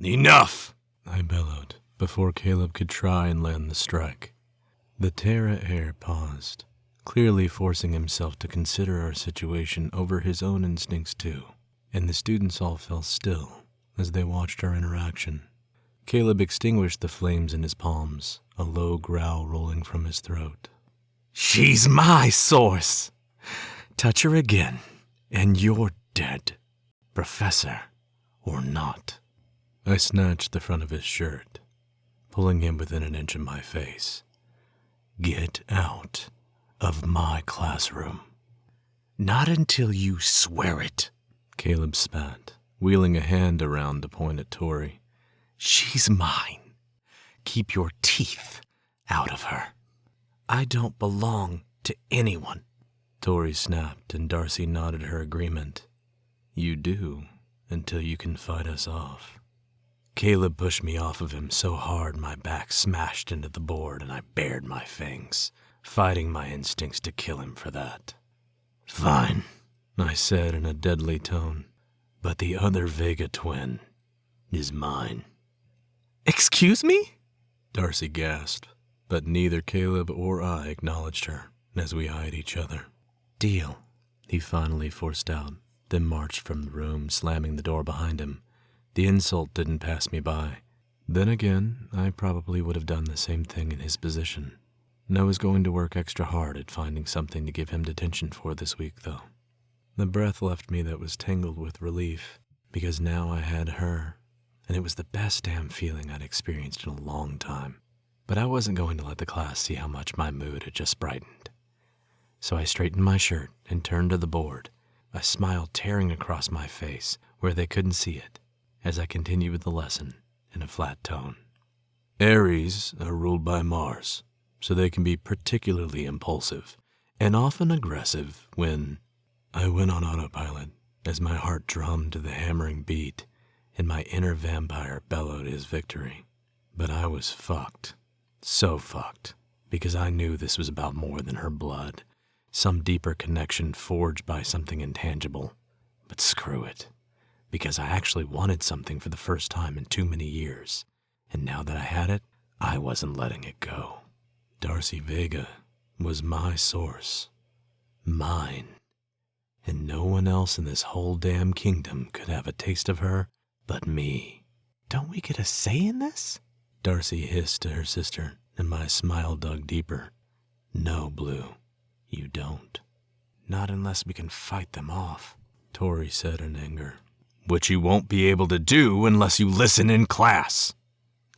Enough! I bellowed, before Caleb could try and land the strike. The Terra heir paused, clearly forcing himself to consider our situation over his own instincts too, and the students all fell still as they watched our interaction. Caleb extinguished the flames in his palms, a low growl rolling from his throat. She's my source! Touch her again, and you're dead, Professor or not. I snatched the front of his shirt, pulling him within an inch of my face. Get out of my classroom. Not until you swear it, Caleb spat, wheeling a hand around to point at Tori. She's mine. Keep your teeth out of her. I don't belong to anyone. Tori snapped, and Darcy nodded her agreement. You do, until you can fight us off. Caleb pushed me off of him so hard my back smashed into the board and I bared my fangs, fighting my instincts to kill him for that. Fine, I said in a deadly tone, but the other Vega twin is mine. Excuse me? Darcy gasped, but neither Caleb or I acknowledged her as we eyed each other. Deal, he finally forced out, then marched from the room, slamming the door behind him. The insult didn't pass me by. Then again, I probably would have done the same thing in his position. And I was going to work extra hard at finding something to give him detention for this week, though. The breath left me that was tangled with relief, because now I had her, and it was the best damn feeling I'd experienced in a long time. But I wasn't going to let the class see how much my mood had just brightened. So I straightened my shirt and turned to the board, a smile tearing across my face where they couldn't see it, as I continued with the lesson in a flat tone. Aries are ruled by Mars, so they can be particularly impulsive and often aggressive when... I went on autopilot as my heart drummed to the hammering beat and my inner vampire bellowed his victory. But I was fucked. So fucked, because I knew this was about more than her blood, some deeper connection forged by something intangible. But screw it, because I actually wanted something for the first time in too many years, and now that I had it, I wasn't letting it go. Darcy Vega was my source. Mine. And no one else in this whole damn kingdom could have a taste of her but me. Don't we get a say in this? Darcy hissed to her sister, and my smile dug deeper. No, Blue, you don't. Not unless we can fight them off, Tori said in anger. Which you won't be able to do unless you listen in class.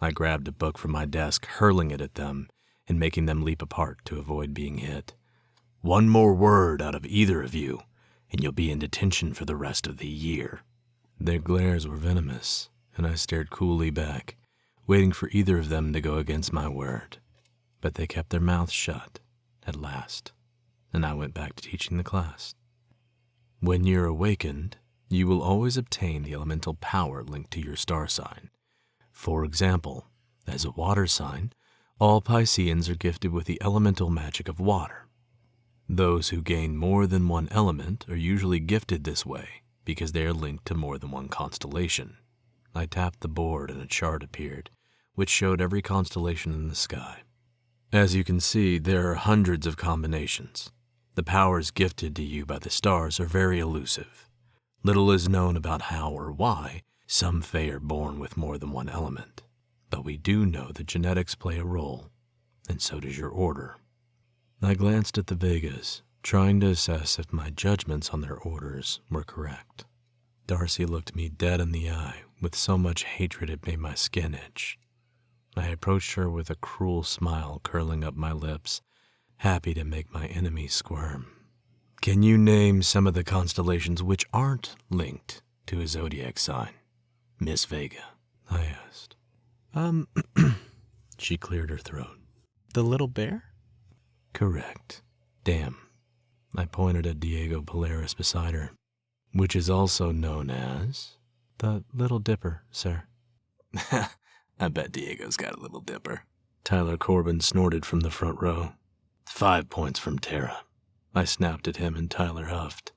I grabbed a book from my desk, hurling it at them and making them leap apart to avoid being hit. One more word out of either of you, and you'll be in detention for the rest of the year. Their glares were venomous, and I stared coolly back, waiting for either of them to go against my word. But they kept their mouths shut, at last, and I went back to teaching the class. When you're awakened, you will always obtain the elemental power linked to your star sign. For example, as a water sign, all Pisceans are gifted with the elemental magic of water. Those who gain more than one element are usually gifted this way because they are linked to more than one constellation. I tapped the board and a chart appeared, which showed every constellation in the sky. As you can see, there are hundreds of combinations. The powers gifted to you by the stars are very elusive. Little is known about how or why some Fae are born with more than one element, but we do know that genetics play a role, and so does your order. I glanced at the Vegas, trying to assess if my judgments on their orders were correct. Darcy looked me dead in the eye with so much hatred it made my skin itch. I approached her with a cruel smile curling up my lips, happy to make my enemy squirm. Can you name some of the constellations which aren't linked to a zodiac sign, Miss Vega? I asked. She cleared her throat. The little bear? Correct. Damn. I pointed at Diego Polaris beside her, which is also known as the Little Dipper, sir. I bet Diego's got a little dipper. Tyler Corbin snorted from the front row. 5 points from Terra. I snapped at him and Tyler huffed.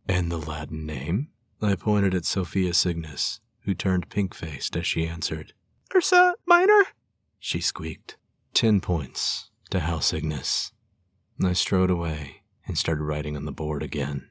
And the Latin name? I pointed at Sophia Cygnus, who turned pink-faced as she answered. Ursa Minor? She squeaked. 10 points to House Ignis. I strode away and started writing on the board again.